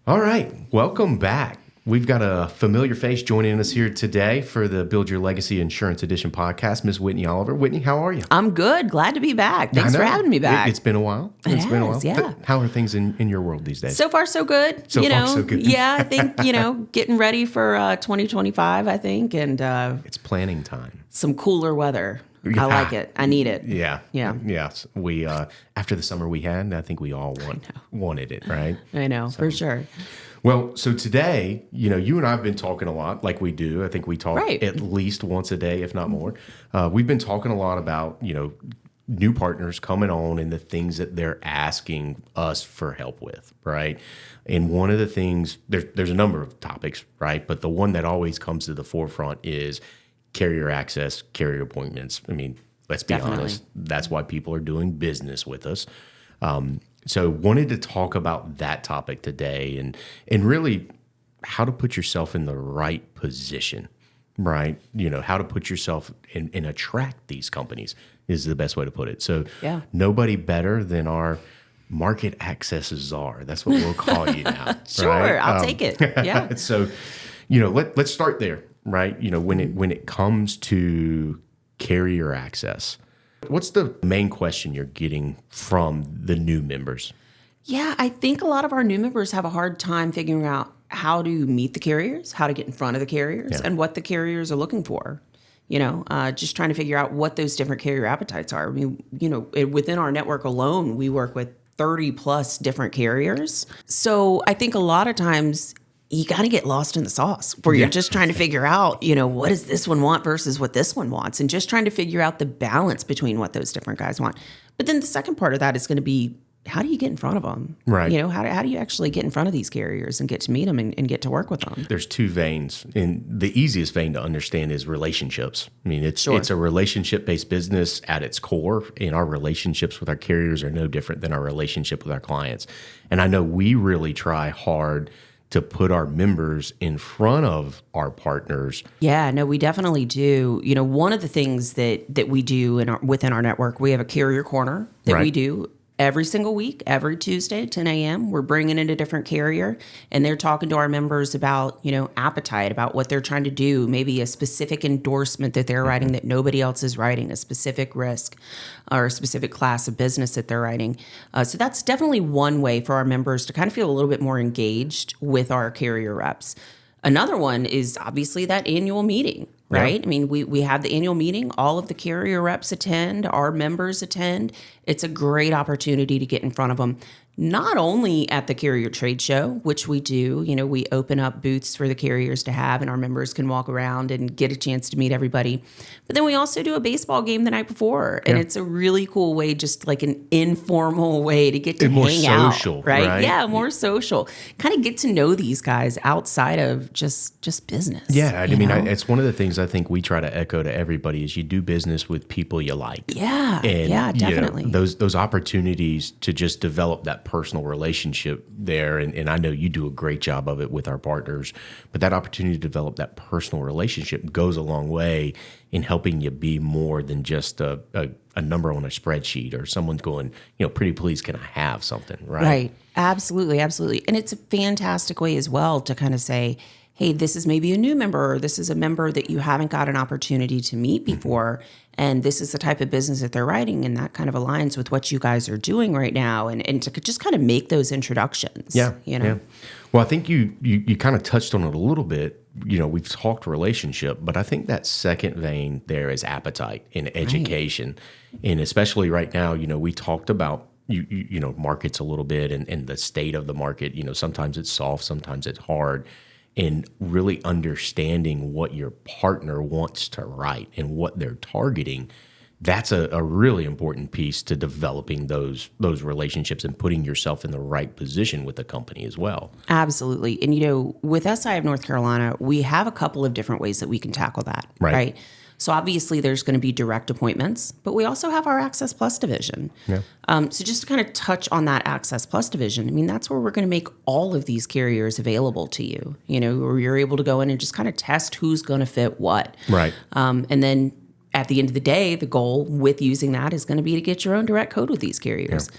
All right, welcome back. We've got a familiar face joining us here today for the Build Your Legacy Insurance Edition podcast, Ms. Whitney Oliver. Whitney, how are you? I'm good. Glad to be back. Thanks for having me back. It's been a while. It's been a while. Yeah. How are things in your world these days? So far, so good. So far, so good. Yeah, I think, getting ready for 2025, I think, and It's planning time. some cooler weather. I like it. I need it. Yeah. Yeah. Yes. We after the summer we had, I think we all wanted it, right? I know, for sure. Well, so today, you and I have been talking a lot, like we do. I think we talk at least once a day, if not more. We've been talking a lot about, new partners coming on and the things that they're asking us for help with, right? And one of the things, there's a number of topics, right? But the one that always comes to the forefront is carrier access, carrier appointments. I mean, let's be honest, that's why people are doing business with us. So wanted to talk about that topic today and really how to put yourself in the right position, right? How to put yourself and attract these companies is the best way to put it. So nobody better than our market access czar. That's what we'll call you now. Sure, right? I'll take it. Yeah. So, let's start there, right? When it comes to carrier access, what's the main question you're getting from the new members? Yeah, I think a lot of our new members have a hard time figuring out how to meet the carriers, how to get in front of the carriers, and what the carriers are looking for. Just trying to figure out what those different carrier appetites are. I mean, within our network alone, we work with 30 plus different carriers. So I think a lot of times you got to get lost in the sauce where you're just trying to figure out, what does this one want versus what this one wants, and just trying to figure out the balance between what those different guys want. But then the second part of that is going to be, how do you get in front of them? Right. How do you actually get in front of these carriers and get to meet them and get to work with them? There's two veins, and the easiest vein to understand is relationships. I mean, it's a relationship-based business at its core, and our relationships with our carriers are no different than our relationship with our clients. And I know we really try hard to put our members in front of our partners. Yeah, no, we definitely do. One of the things that we do within our network, we have a carrier corner that we do every single week, every Tuesday, 10 a.m. We're bringing in a different carrier, and they're talking to our members about, appetite, about what they're trying to do, maybe a specific endorsement that they're writing that nobody else is writing, a specific risk or a specific class of business that they're writing. So that's definitely one way for our members to kind of feel a little bit more engaged with our carrier reps. Another one is obviously that annual meeting, right? Yeah. I mean, we have the annual meeting. All of the carrier reps attend. Our members attend. It's a great opportunity to get in front of them, not only at the carrier trade show, which we do. We open up booths for the carriers to have, and our members can walk around and get a chance to meet everybody. But then we also do a baseball game the night before, and it's a really cool way, just like an informal way to get to hang out. More social, right? Yeah, more social. Kind of get to know these guys outside of just business. Yeah, I mean, it's one of the things I think we try to echo to everybody is you do business with people you like. Yeah, and, definitely. Those opportunities to just develop that personal relationship there, and I know you do a great job of it with our partners, but that opportunity to develop that personal relationship goes a long way in helping you be more than just a number on a spreadsheet or someone's going, pretty please, can I have something, right? Right, absolutely. And it's a fantastic way as well to kind of say, hey, this is maybe a new member, or this is a member that you haven't got an opportunity to meet before, and this is the type of business that they're writing, and that kind of aligns with what you guys are doing right now, and to just kind of make those introductions. Yeah. Well, I think you kind of touched on it a little bit. We've talked relationship, but I think that second vein there is appetite and education. Right. And especially right now, we talked about markets a little bit and the state of the market. Sometimes it's soft, sometimes it's hard. And really understanding what your partner wants to write and what they're targeting, that's a really important piece to developing those relationships and putting yourself in the right position with the company as well. Absolutely. And, with SI of North Carolina, we have a couple of different ways that we can tackle that, right? So obviously there's going to be direct appointments, but we also have our Access Plus division. Yeah. So just to kind of touch on that Access Plus division, I mean, that's where we're going to make all of these carriers available to you, where you're able to go in and just kind of test who's going to fit what. Right. And then at the end of the day, the goal with using that is going to be to get your own direct code with these carriers. Yeah.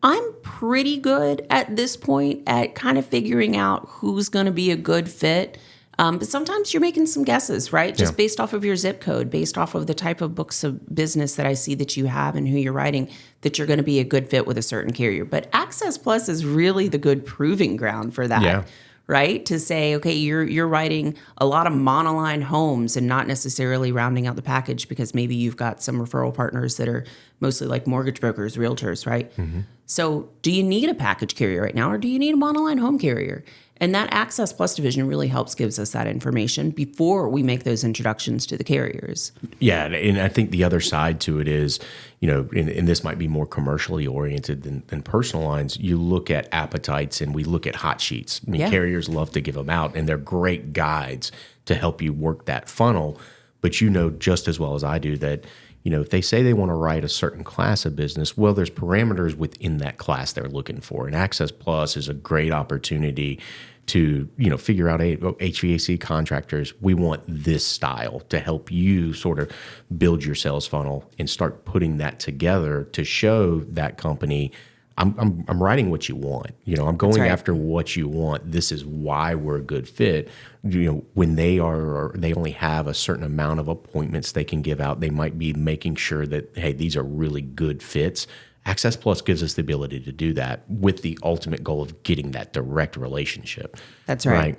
I'm pretty good at this point at kind of figuring out who's going to be a good fit. But sometimes you're making some guesses, right? Just based off of your zip code, based off of the type of books of business that I see that you have and who you're writing, that you're going to be a good fit with a certain carrier. But Access Plus is really the good proving ground for that, right? To say, okay, you're writing a lot of monoline homes and not necessarily rounding out the package because maybe you've got some referral partners that are mostly like mortgage brokers, realtors, right? Mm-hmm. So do you need a package carrier right now or do you need a monoline home carrier? And that Access Plus division really gives us that information before we make those introductions to the carriers. Yeah, and I think the other side to it is, and this might be more commercially oriented than personal lines, you look at appetites and we look at hot sheets. I mean, carriers love to give them out, and they're great guides to help you work that funnel. But just as well as I do that, if they say they want to write a certain class of business, well, there's parameters within that class they're looking for. And Access Plus is a great opportunity to, figure out, HVAC contractors, we want this style to help you sort of build your sales funnel and start putting that together to show that company, I'm writing what you want. I'm going after what you want. This is why we're a good fit. When they only have a certain amount of appointments they can give out, they might be making sure that, hey, these are really good fits. Access Plus gives us the ability to do that with the ultimate goal of getting that direct relationship. That's right.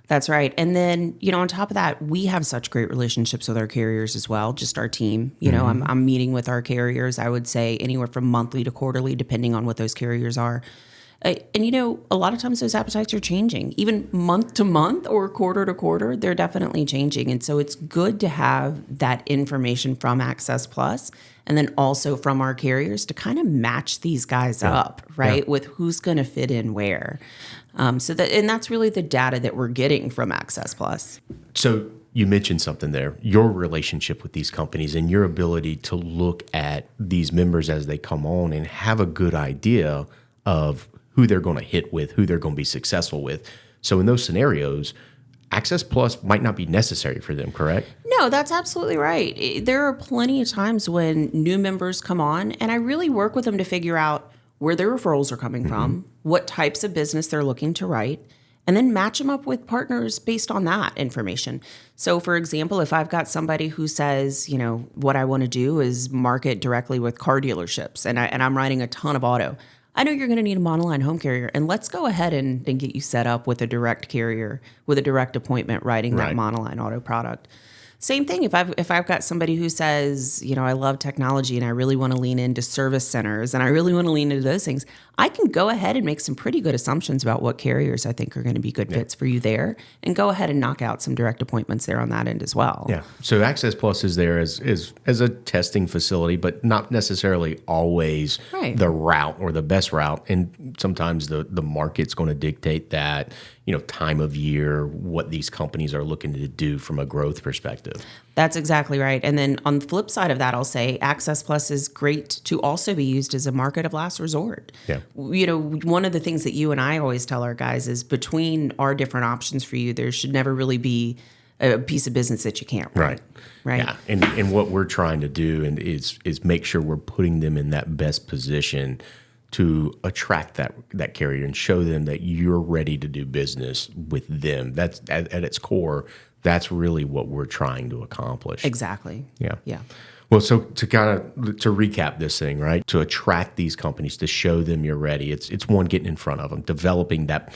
That's right. And then, on top of that, we have such great relationships with our carriers as well, just our team. I'm meeting with our carriers, I would say anywhere from monthly to quarterly, depending on what those carriers are. And, a lot of times those appetites are changing, even month to month or quarter to quarter, they're definitely changing. And so it's good to have that information from Access Plus and then also from our carriers to kind of match these guys up, right, with who's going to fit in where. And that's really the data that we're getting from Access Plus. So you mentioned something there, your relationship with these companies and your ability to look at these members as they come on and have a good idea of who they're going to hit with, who they're going to be successful with. So in those scenarios, Access Plus might not be necessary for them, correct? No, that's absolutely right. There are plenty of times when new members come on, and I really work with them to figure out where their referrals are coming from, what types of business they're looking to write, and then match them up with partners based on that information. So, for example, if I've got somebody who says, what I want to do is market directly with car dealerships, and I'm writing a ton of auto, I know you're going to need a monoline home carrier, and let's go ahead and get you set up with a direct carrier, with a direct appointment writing that monoline auto product. Same thing if I've got somebody who says, I love technology and I really want to lean into service centers and I really want to lean into those things, I can go ahead and make some pretty good assumptions about what carriers I think are going to be good fits for you there and go ahead and knock out some direct appointments there on that end as well. Yeah. So Access Plus is there as a testing facility, but not necessarily always the route or the best route. And sometimes the market's going to dictate that, time of year, what these companies are looking to do from a growth perspective. That's exactly right. And then on the flip side of that, I'll say Access Plus is great to also be used as a market of last resort. Yeah. One of the things that you and I always tell our guys is between our different options for you, there should never really be a piece of business that you can't run. Right. Yeah. And what we're trying to do is make sure we're putting them in that best position to attract that carrier and show them that you're ready to do business with them. That's at its core. That's really what we're trying to accomplish. Exactly. Yeah. Well, so to recap this thing, right? To attract these companies, to show them you're ready. It's one, getting in front of them, developing that,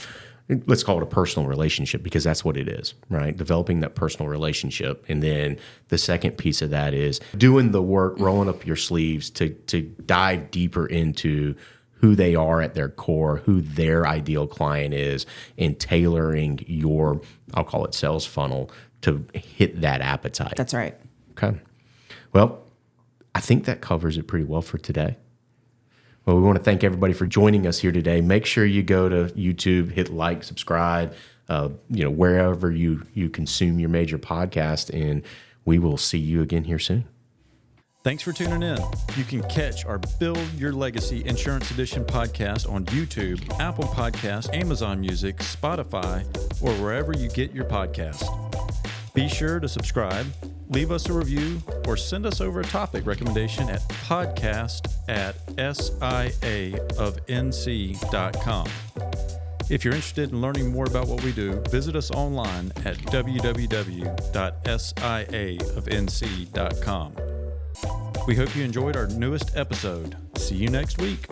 let's call it a personal relationship, because that's what it is, right? Developing that personal relationship. And then the second piece of that is doing the work, rolling up your sleeves to dive deeper into who they are at their core, who their ideal client is, and tailoring your, I'll call it sales funnel, to hit that appetite. That's right. Okay. Well, I think that covers it pretty well for today. Well, we want to thank everybody for joining us here today. Make sure you go to YouTube, hit like, subscribe, wherever you consume your major podcast, and we will see you again here soon. Thanks for tuning in. You can catch our Build Your Legacy Insurance Edition podcast on YouTube, Apple Podcasts, Amazon Music, Spotify, or wherever you get your podcasts. Be sure to subscribe, leave us a review, or send us over a topic recommendation at podcast@siaofnc.com. If you're interested in learning more about what we do, visit us online at www.siaofnc.com. We hope you enjoyed our newest episode. See you next week.